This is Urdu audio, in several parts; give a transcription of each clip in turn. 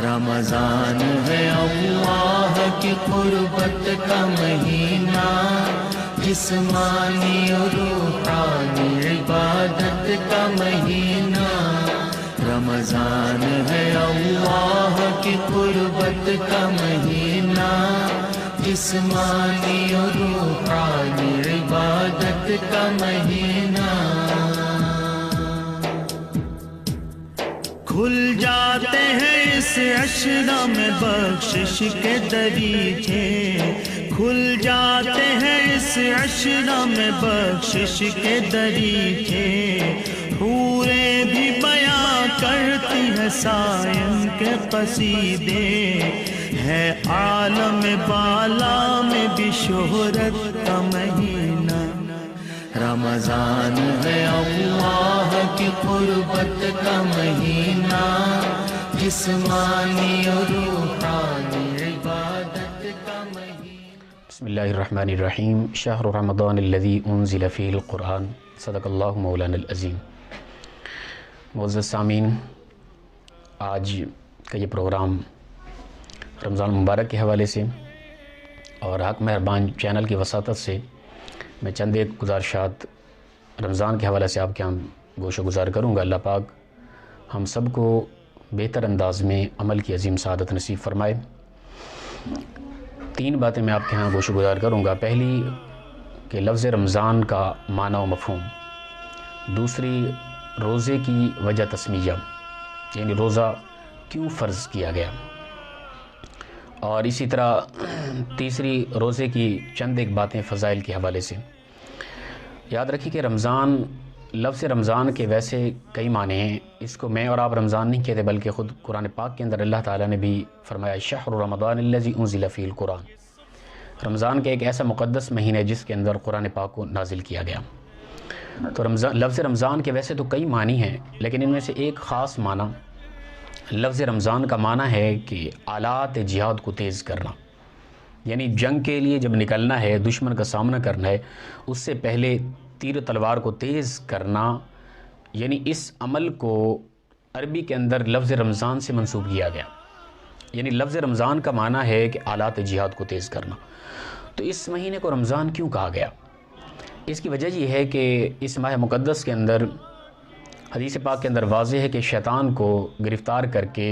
رمضان ہے اللہ کی قربت کا مہینہ، جسمانی اور روحانی عبادت کا مہینہ۔ رمضان ہے اللہ کی قربت کا مہینہ، جسمانی اور روحانی عبادت کا مہینہ۔ کھل جاتے ہیں اس عشرہ میں بخشش کے دریچے، کھل جاتے ہیں اس عشرہ میں بخشش کے دریچے۔ حوریں بھی بیاں کرتی ہیں سائن کے قصیدے، ہے عالم بالا میں بھی شہرت کا مہینہ۔ رمضان ہے اللہ کی قربت کا مہینہ، جسمانی اور روحانی عبادت کا مہینہ۔ بسم اللہ الرحمن الرحیم۔ شہر رمضان الذی انزل فیہ القرآن، صدق اللہ مولانا العظیم۔ معزز سامعین، آج کا یہ پروگرام رمضان مبارک کے حوالے سے اور حق مہربان چینل کی وساطت سے میں چند ایک گزارشات رمضان کے حوالے سے آپ کے ہم گوش و گزار کروں گا۔ اللہ پاک ہم سب کو بہتر انداز میں عمل کی عظیم سعادت نصیب فرمائے۔ 3 باتیں میں آپ کے ہاں گوش و گزار کروں گا۔ پہلی کہ لفظ رمضان کا معنی و مفہوم، دوسری روزے کی وجہ تسمیہ، یعنی روزہ کیوں فرض کیا گیا، اور اسی طرح تیسری روزے کی چند ایک باتیں فضائل کے حوالے سے۔ یاد رکھیے کہ رمضان، لفظ رمضان کے ویسے کئی معنی ہیں۔ اس کو میں اور آپ رمضان نہیں کہتے، بلکہ خود قرآن پاک کے اندر اللہ تعالیٰ نے بھی فرمایا شہر رمضان الذی انزل فیہ القرآن۔ رمضان کا ایک ایسا مقدس مہینہ ہے جس کے اندر قرآن پاک کو نازل کیا گیا۔ تو لفظ رمضان کے ویسے تو کئی معنی ہیں، لیکن ان میں سے ایک خاص معنی لفظ رمضان کا معنی ہے کہ آلات جہاد کو تیز کرنا، یعنی جنگ کے لیے جب نکلنا ہے، دشمن کا سامنا کرنا ہے، اس سے پہلے تیر و تلوار کو تیز کرنا، یعنی اس عمل کو عربی کے اندر لفظ رمضان سے منسوب کیا گیا۔ یعنی لفظ رمضان کا معنی ہے کہ آلات جہاد کو تیز کرنا۔ تو اس مہینے کو رمضان کیوں کہا گیا؟ اس کی وجہ یہ ہے کہ اس ماہ مقدس کے اندر حدیث پاک کے اندر واضح ہے کہ شیطان کو گرفتار کر کے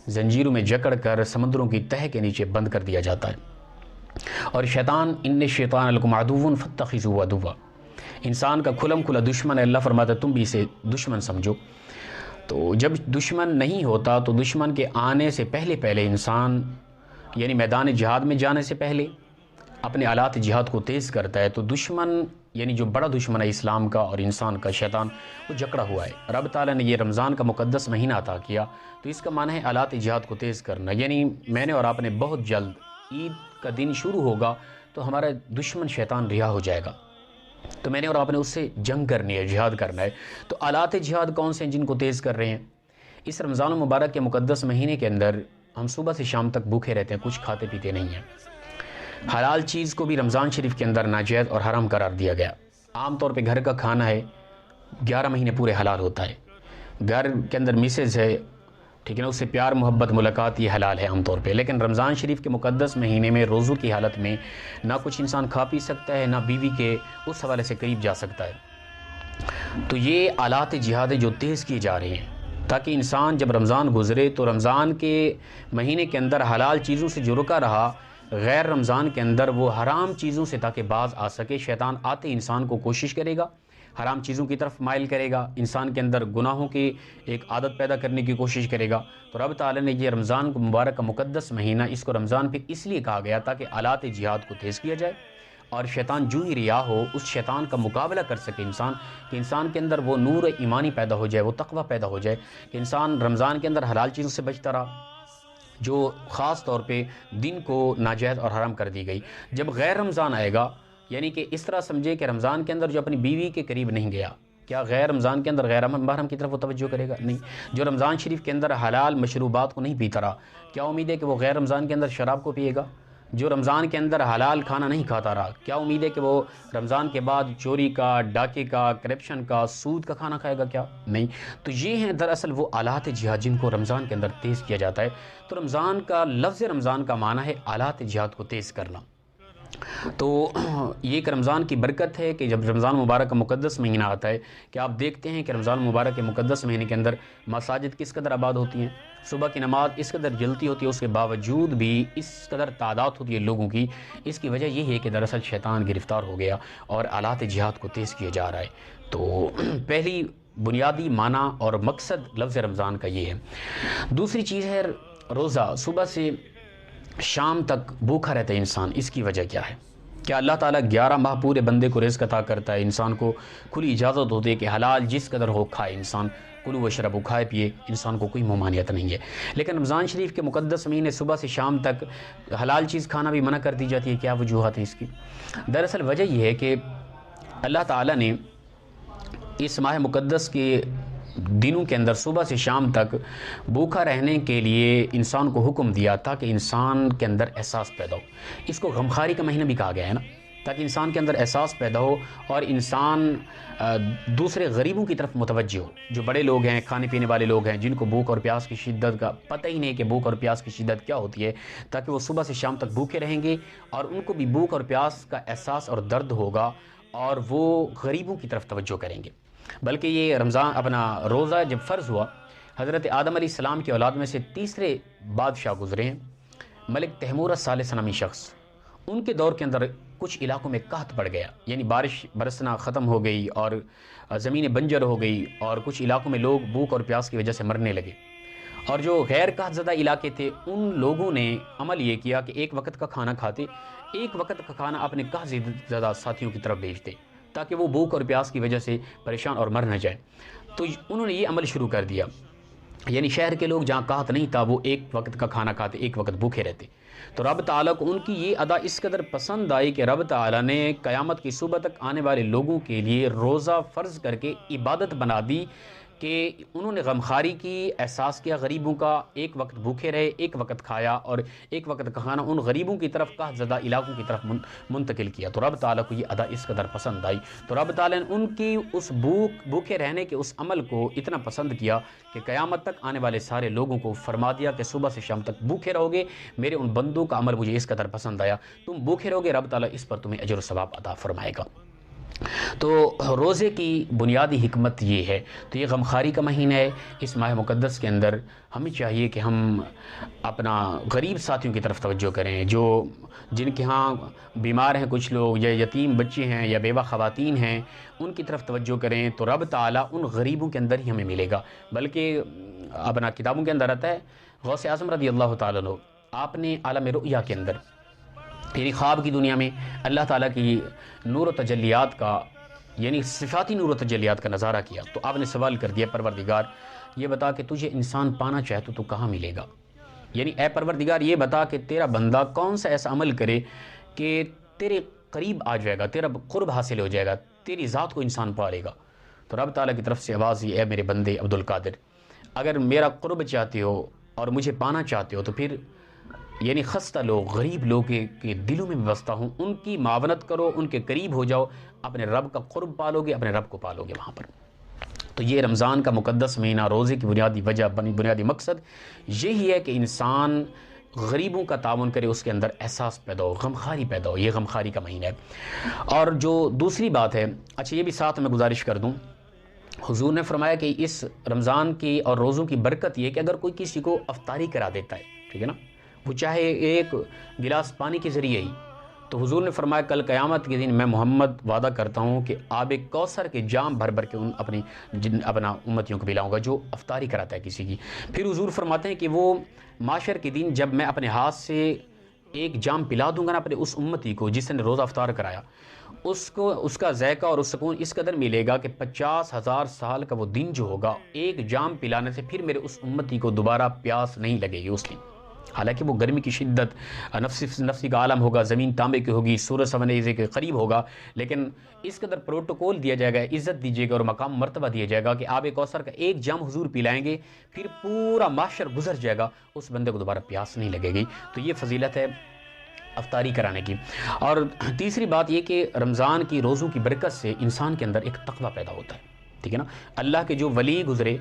زنجیروں میں جکڑ کر سمندروں کی تہہ کے نیچے بند کر دیا جاتا ہے، اور شیطان ان شیطان لکم عدو فاتخذوہ عدوا، انسان کا کھلم کھلا دشمن ہے۔ اللہ فرماتا ہے تم بھی اسے دشمن سمجھو۔ تو جب دشمن نہیں ہوتا تو دشمن کے آنے سے پہلے انسان یعنی میدان جہاد میں جانے سے پہلے اپنے آلات جہاد کو تیز کرتا ہے۔ تو دشمن یعنی جو بڑا دشمن ہے اسلام کا اور انسان کا، شیطان، وہ جکڑا ہوا ہے۔ رب تعالیٰ نے یہ رمضان کا مقدس مہینہ عطا کیا، تو اس کا معنی ہے آلات جہاد کو تیز کرنا۔ یعنی میں نے اور آپ نے بہت جلد عید کا دن شروع ہوگا تو ہمارا دشمن شیطان رہا ہو جائے گا، تو میں نے اور آپ نے اس سے جنگ کرنی ہے، جہاد کرنا ہے۔ تو آلات جہاد کون سے ہیں جن کو تیز کر رہے ہیں؟ اس رمضان المبارک کے مقدس مہینے کے اندر ہم صبح سے شام تک بھوکے رہتے ہیں، کچھ کھاتے پیتے نہیں ہیں۔ حلال چیز کو بھی رمضان شریف کے اندر ناجائز اور حرام قرار دیا گیا۔ عام طور پہ گھر کا کھانا ہے 11 مہینے پورے حلال ہوتا ہے، گھر کے اندر میسز ہے، ٹھیک ہے نا، اس سے پیار محبت ملاقات یہ حلال ہے عام طور پہ۔ لیکن رمضان شریف کے مقدس مہینے میں روزوں کی حالت میں نہ کچھ انسان کھا پی سکتا ہے، نہ بیوی کے اس حوالے سے قریب جا سکتا ہے۔ تو یہ آلات جہاد جو تیز کیے جا رہے ہیں تاکہ انسان جب رمضان گزرے تو رمضان کے مہینے کے اندر حلال چیزوں سے جو رکا رہا، غیر رمضان کے اندر وہ حرام چیزوں سے تاکہ باز آ سکے۔ شیطان آتے انسان کو کوشش کرے گا، حرام چیزوں کی طرف مائل کرے گا، انسان کے اندر گناہوں کی ایک عادت پیدا کرنے کی کوشش کرے گا۔ تو رب تعالیٰ نے یہ رمضان کو مبارک کا مقدس مہینہ، اس کو رمضان پہ اس لیے کہا گیا تاکہ آلات جہاد کو تیز کیا جائے، اور شیطان جو ہی ریا ہو اس شیطان کا مقابلہ کر سکے انسان، کہ انسان کے اندر وہ نور ایمانی پیدا ہو جائے، وہ تقوی پیدا ہو جائے، کہ انسان رمضان کے اندر حلال چیزوں سے بچتا رہا جو خاص طور پہ دن کو ناجائز اور حرام کر دی گئی۔ جب غیر رمضان آئے گا، یعنی کہ اس طرح سمجھے کہ رمضان کے اندر جو اپنی بیوی کے قریب نہیں گیا، کیا غیر رمضان کے اندر غیر محرم کی طرف وہ توجہ کرے گا؟ نہیں۔ جو رمضان شریف کے اندر حلال مشروبات کو نہیں پیتا رہا، کیا امید ہے کہ وہ غیر رمضان کے اندر شراب کو پیے گا؟ جو رمضان کے اندر حلال کھانا نہیں کھاتا رہا، کیا امید ہے کہ وہ رمضان کے بعد چوری کا، ڈاکے کا، کرپشن کا، سود کا کھانا کھائے گا؟ کیا نہیں۔ تو یہ ہیں دراصل وہ آلات جہاد جن کو رمضان کے اندر تیز کیا جاتا ہے۔ تو رمضان کا لفظ رمضان کا معنی ہے آلات جہاد کو تیز کرنا۔ تو یہ ایک رمضان کی برکت ہے کہ جب رمضان مبارک کا مقدس مہینہ آتا ہے کہ آپ دیکھتے ہیں کہ رمضان مبارک کے مقدس مہینے کے اندر مساجد کس قدر آباد ہوتی ہیں، صبح کی نماز اس قدر جلتی ہوتی ہے، اس کے باوجود بھی اس قدر تعداد ہوتی ہے لوگوں کی۔ اس کی وجہ یہ ہے کہ دراصل شیطان گرفتار ہو گیا اور آلات جہاد کو تیز کیا جا رہا ہے۔ تو پہلی بنیادی معنی اور مقصد لفظ رمضان کا یہ ہے۔ دوسری چیز ہے روزہ، صبح سے شام تک بھوکا رہتا ہے انسان، اس کی وجہ کیا ہے؟ کیا اللہ تعالیٰ 11 ماہ پورے بندے کو رزق عطا کرتا ہے، انسان کو کھلی اجازت ہوتی ہے کہ حلال جس قدر ہو کھائے انسان، کلو و شرب کھائے پیے، انسان کو کوئی ممانعت نہیں ہے۔ لیکن رمضان شریف کے مقدس مہینے صبح سے شام تک حلال چیز کھانا بھی منع کر دی جاتی ہے۔ کیا وجوہات ہیں اس کی؟ دراصل وجہ یہ ہے کہ اللہ تعالیٰ نے اس ماہ مقدس کے دنوں کے اندر صبح سے شام تک بھوکا رہنے کے لیے انسان کو حکم دیا تاکہ انسان کے اندر احساس پیدا ہو۔ اس کو غمخواری کا مہینہ بھی کہا گیا ہے نا، تاکہ انسان کے اندر احساس پیدا ہو اور انسان دوسرے غریبوں کی طرف متوجہ ہو، جو بڑے لوگ ہیں، کھانے پینے والے لوگ ہیں، جن کو بھوک اور پیاس کی شدت کا پتہ ہی نہیں کہ بھوک اور پیاس کی شدت کیا ہوتی ہے، تاکہ وہ صبح سے شام تک بھوکے رہیں گے اور ان کو بھی بھوک اور پیاس کا احساس اور درد ہوگا اور وہ غریبوں کی طرف توجہ کریں گے۔ بلکہ یہ رمضان اپنا روزہ جب فرض ہوا، حضرت آدم علیہ السلام کی اولاد میں سے تیسرے بادشاہ گزرے ہیں، ملک تیمور الثالث نامی شخص۔ ان کے دور کے اندر کچھ علاقوں میں قحط پڑ گیا، یعنی بارش برسنا ختم ہو گئی اور زمینیں بنجر ہو گئی اور کچھ علاقوں میں لوگ بھوک اور پیاس کی وجہ سے مرنے لگے۔ اور جو غیر قحط زدہ علاقے تھے ان لوگوں نے عمل یہ کیا کہ ایک وقت کا کھانا کھاتے، ایک وقت کا کھانا اپنے قحط زدہ ساتھیوں کی طرف بھیجتے تاکہ وہ بھوک اور پیاس کی وجہ سے پریشان اور مر نہ جائیں۔ تو انہوں نے یہ عمل شروع کر دیا، یعنی شہر کے لوگ جہاں قحط نہیں تھا وہ ایک وقت کا کھانا کھاتے، ایک وقت بھوکے رہتے۔ تو رب تعالیٰ کو ان کی یہ ادا اس قدر پسند آئی کہ رب تعالیٰ نے قیامت کی صبح تک آنے والے لوگوں کے لیے روزہ فرض کر کے عبادت بنا دی کہ انہوں نے غمخواری کی، احساس کیا غریبوں کا، ایک وقت بھوکے رہے، ایک وقت کھایا اور ایک وقت کا کھانا ان غریبوں کی طرف، قحط زدہ علاقوں کی طرف منتقل کیا۔ تو رب تعالیٰ کو یہ ادا اس قدر پسند آئی، تو رب تعالیٰ نے ان کی اس بھوکے رہنے کے اس عمل کو اتنا پسند کیا کہ قیامت تک آنے والے سارے لوگوں کو فرما دیا کہ صبح سے شام تک بھوکے رہو گے، میرے ان بندوں کا عمل مجھے اس قدر پسند آیا، تم بھوکے رہو گے، رب تعالیٰ اس پر تمہیں اجر و ثواب عطا فرمائے گا۔ تو روزے کی بنیادی حکمت یہ ہے۔ تو یہ غمخواری کا مہینہ ہے، اس ماہ مقدس کے اندر ہمیں چاہیے کہ ہم اپنا غریب ساتھیوں کی طرف توجہ کریں، جو جن کے ہاں بیمار ہیں کچھ لوگ، یا یتیم بچے ہیں یا بیوہ خواتین ہیں، ان کی طرف توجہ کریں تو رب تعالیٰ ان غریبوں کے اندر ہی ہمیں ملے گا۔ بلکہ اپنا کتابوں کے اندر آتا ہے، غوث اعظم رضی اللہ تعالیٰ عنہ آپ نے عالم رؤیا کے اندر، یعنی خواب کی دنیا میں اللہ تعالیٰ کی نور و تجلیات کا، یعنی صفاتی نور و تجلیات کا نظارہ کیا، تو آپ نے سوال کر دیا، پروردگار یہ بتا کہ تجھے انسان پانا چاہے تو کہاں ملے گا؟ یعنی اے پروردگار یہ بتا کہ تیرا بندہ کون سا ایسا عمل کرے کہ تیرے قریب آ جائے گا، تیرا قرب حاصل ہو جائے گا، تیری ذات کو انسان پالے گا۔ تو رب تعالیٰ کی طرف سے آواز یہ، اے میرے بندے عبد القادر، اگر میرا قرب چاہتے ہو اور مجھے پانا چاہتے ہو تو پھر یعنی خستہ لوگ، غریب لوگ کے دلوں میں بستا ہوں، ان کی معاونت کرو، ان کے قریب ہو جاؤ، اپنے رب کا قرب پالو گے، اپنے رب کو پالو گے وہاں پر۔ تو یہ رمضان کا مقدس مہینہ، روزے کی بنیادی وجہ، بنیادی مقصد یہی ہے کہ انسان غریبوں کا تعاون کرے، اس کے اندر احساس پیدا ہو، غمخواری پیدا ہو، یہ غمخواری کا مہینہ ہے۔ اور جو دوسری بات ہے، اچھا یہ بھی ساتھ میں گزارش کر دوں، حضور نے فرمایا کہ اس رمضان کی اور روزوں کی برکت یہ کہ اگر کوئی کسی کو افطاری کرا دیتا ہے، ٹھیک ہے نا، وہ چاہے ایک گلاس پانی کے ذریعے ہی، تو حضور نے فرمایا کل قیامت کے دن میں محمد وعدہ کرتا ہوں کہ آب کوثر کے جام بھر بھر کے اپنا امتیوں کو پلاؤں گا جو افطاری کراتا ہے کسی کی۔ پھر حضور فرماتے ہیں کہ وہ معاشر کے دن جب میں اپنے ہاتھ سے ایک جام پلا دوں گا نا اپنے اس امتی کو جس نے روزہ افطار کرایا، اس کا ذائقہ اور اس سکون اس قدر ملے گا کہ 50,000 سال کا وہ دن جو ہوگا، ایک جام پلانے سے پھر میرے اس امتی کو دوبارہ پیاس نہیں لگے گی اس دن۔ حالانکہ وہ گرمی کی شدت، نفسی کا عالم ہوگا، زمین تانبے کی ہوگی، سورج سونے کے قریب ہوگا، لیکن اس قدر پروٹوکول دیا جائے گا، عزت دیجیے گا اور مقام مرتبہ دیا جائے گا کہ آب کوثر کا ایک جام حضور پلائیں گے، پھر پورا معاشر گزر جائے گا، اس بندے کو دوبارہ پیاس نہیں لگے گی۔ تو یہ فضیلت ہے افطاری کرانے کی۔ اور تیسری بات یہ کہ رمضان کی روزوں کی برکت سے انسان کے اندر ایک تقوی پیدا ہوتا ہے، ٹھیک ہے نا۔ اللہ کے جو ولی گزرے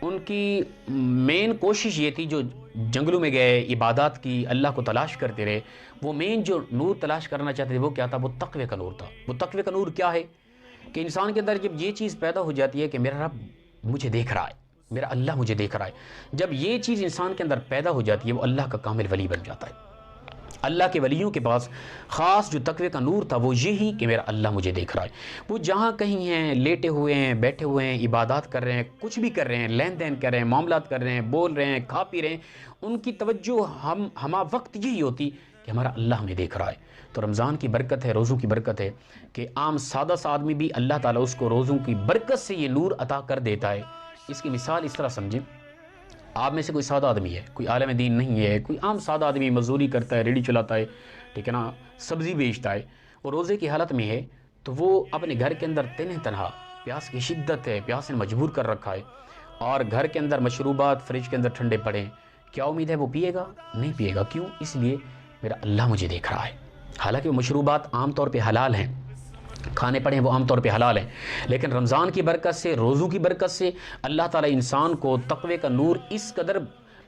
ان کی مین کوشش یہ تھی، جو جنگلوں میں گئے، عبادات کی، اللہ کو تلاش کرتے رہے، وہ مین جو نور تلاش کرنا چاہتے تھے وہ کیا تھا؟ وہ تقوی کا نور تھا۔ وہ تقوی کا نور کیا ہے کہ انسان کے اندر جب یہ چیز پیدا ہو جاتی ہے کہ میرا رب مجھے دیکھ رہا ہے، میرا اللہ مجھے دیکھ رہا ہے، جب یہ چیز انسان کے اندر پیدا ہو جاتی ہے وہ اللہ کا کامل ولی بن جاتا ہے۔ اللہ کے ولیوں کے پاس خاص جو تقوی کا نور تھا وہ یہی کہ میرا اللہ مجھے دیکھ رہا ہے۔ وہ جہاں کہیں ہیں، لیٹے ہوئے ہیں، بیٹھے ہوئے ہیں، عبادات کر رہے ہیں، کچھ بھی کر رہے ہیں، لین دین کر رہے ہیں، معاملات کر رہے ہیں، بول رہے ہیں، کھا پی رہے ہیں، ان کی توجہ ہما وقت یہی ہوتی کہ ہمارا اللہ ہمیں دیکھ رہا ہے۔ تو رمضان کی برکت ہے، روزوں کی برکت ہے کہ عام سادہ سا آدمی بھی اللہ تعالیٰ اس کو روزوں کی برکت سے یہ نور عطا کر دیتا ہے۔ اس کی مثال اس طرح سمجھیں، آپ میں سے کوئی سادہ آدمی ہے، کوئی عالم دین نہیں ہے، کوئی عام سادہ آدمی مزدوری کرتا ہے، ریڑھی چلاتا ہے، ٹھیک ہے نا، سبزی بیچتا ہے، وہ روزے کی حالت میں ہے تو وہ اپنے گھر کے اندر تنہا، پیاس کی شدت ہے، پیاس نے مجبور کر رکھا ہے، اور گھر کے اندر مشروبات فریج کے اندر ٹھنڈے پڑے، کیا امید ہے وہ پیے گا؟ نہیں پیے گا۔ کیوں؟ اس لیے میرا اللہ مجھے دیکھ رہا ہے۔ حالانکہ وہ مشروبات عام طور پہ حلال ہیں، کھانے پڑے ہیں وہ عام طور پہ حلال ہیں، لیکن رمضان کی برکت سے، روزوں کی برکت سے اللہ تعالیٰ انسان کو تقوی کا نور اس قدر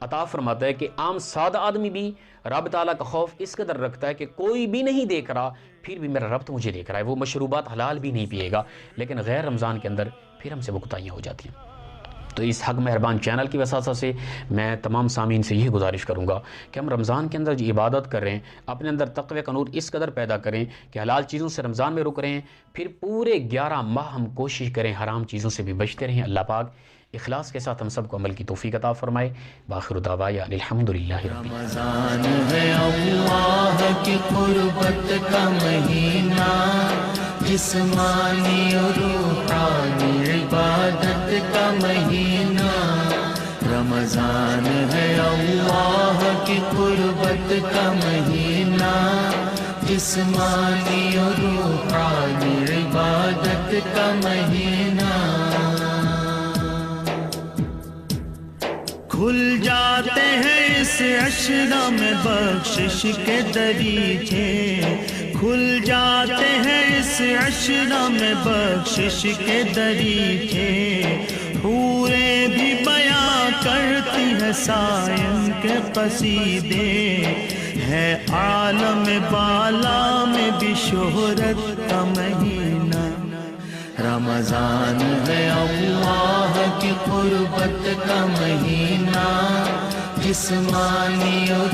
عطا فرماتا ہے کہ عام سادہ آدمی بھی رب تعالیٰ کا خوف اس قدر رکھتا ہے کہ کوئی بھی نہیں دیکھ رہا پھر بھی میرا رب تو مجھے دیکھ رہا ہے۔ وہ مشروبات حلال بھی نہیں پیے گا، لیکن غیر رمضان کے اندر پھر ہم سے وہ کوتاہیاں ہو جاتی ہیں۔ تو اس حق مہربان چینل کی وساطہ سے میں تمام سامعین سے یہ گزارش کروں گا کہ ہم رمضان کے اندر جو عبادت کر رہے ہیں اپنے اندر تقوی کا نور اس قدر پیدا کریں کہ حلال چیزوں سے رمضان میں رک رہے ہیں، پھر پورے 11 ماہ ہم کوشش کریں حرام چیزوں سے بھی بچتے رہیں۔ اللہ پاک اخلاص کے ساتھ ہم سب کو عمل کی توفیق عطا فرمائے۔ بآخر دعوانا الحمدللہ رب رمضان ہے اللہ کی قربت کا مہینہ، جسمانی اور روحانی عبادت کا مہینہ۔ رمضان ہے اللہ کی قربت کا مہینہ، جسمانی اور روحانی عبادت کا مہینہ۔ کھل جاتے ہیں اس عشرہ میں بخشش کے دریچے، کھل جاتے ہیں اس عشرہ میں بخشش کے دریچے۔ حوریں بھی بیاں کرتی ہے سائن کے قصیدے، ہے عالم بالا میں بھی شہرت کا مہینہ۔ رمضان ہے اللہ کی قربت کا مہینہ، جسمانی اور